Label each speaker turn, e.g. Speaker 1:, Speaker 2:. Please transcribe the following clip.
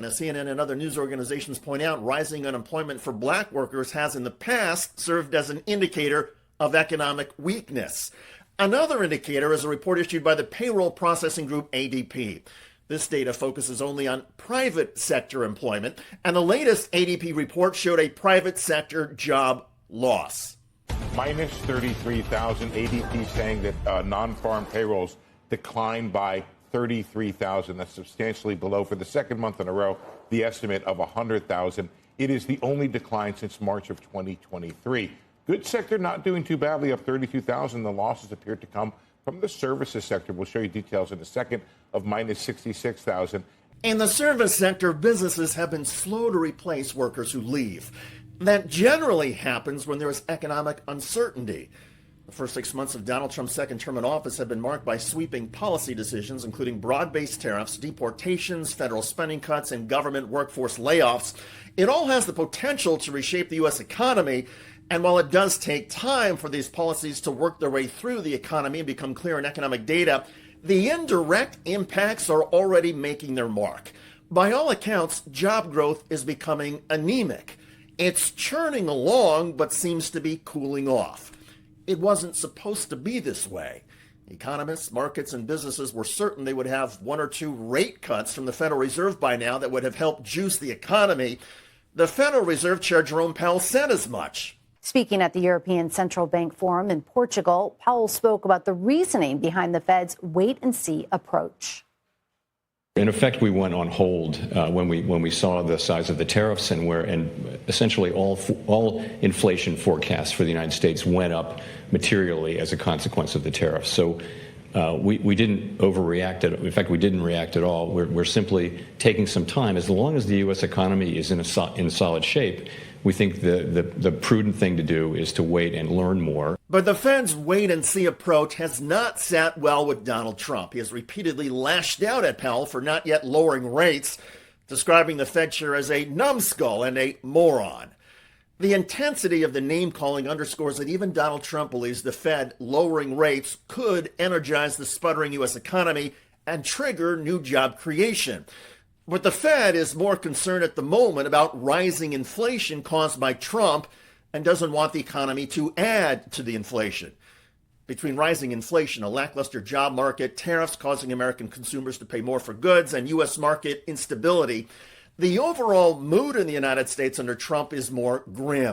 Speaker 1: And as CNN and other news organizations point out, rising unemployment for black workers has in the past served as an indicator of economic weakness. Another indicator is a report issued by the payroll processing group ADP. This data focuses only on private sector employment, and the latest ADP report showed a private sector job loss.
Speaker 2: Minus 33,000. ADP saying that non-farm payrolls declined by 33,000. That's substantially below, for the second month in a row, the estimate of 100,000. It is the only decline since March of 2023. Goods sector not doing too badly, up 32,000. The losses appear to come from the services sector. We'll show you details in a second, of minus 66,000.
Speaker 1: In the service sector, businesses have been slow to replace workers who leave. That generally happens when there is economic uncertainty. The first 6 months of Donald Trump's second term in office have been marked by sweeping policy decisions, including broad-based tariffs, deportations, federal spending cuts, and government workforce layoffs. It all has the potential to reshape the U.S. economy. And while it does take time for these policies to work their way through the economy and become clear in economic data, the indirect impacts are already making their mark. By all accounts, job growth is becoming anemic. It's churning along, but seems to be cooling off. It wasn't supposed to be this way. Economists, markets, and businesses were certain they would have one or two rate cuts from the Federal Reserve by now that would have helped juice the economy. The Federal Reserve Chair Jerome Powell said as much.
Speaker 3: Speaking at the European Central Bank Forum in Portugal, Powell spoke about the reasoning behind the Fed's wait-and-see approach.
Speaker 4: In effect, we went on hold when we saw the size of the tariffs and essentially all inflation forecasts for the United States went up materially as a consequence of the tariffs. So we didn't overreact. In fact, we didn't react at all. We're simply taking some time. As long as the U.S. economy is in solid shape, we think the prudent thing to do is to wait and learn more.
Speaker 1: But the Fed's wait-and-see approach has not sat well with Donald Trump. He has repeatedly lashed out at Powell for not yet lowering rates, describing the Fed chair as a numbskull and a moron. The intensity of the name-calling underscores that even Donald Trump believes the Fed lowering rates could energize the sputtering U.S. economy and trigger new job creation. But the Fed is more concerned at the moment about rising inflation caused by Trump and doesn't want the economy to add to the inflation. Between rising inflation, a lackluster job market, tariffs causing American consumers to pay more for goods, and U.S. market instability, the overall mood in the United States under Trump is more grim.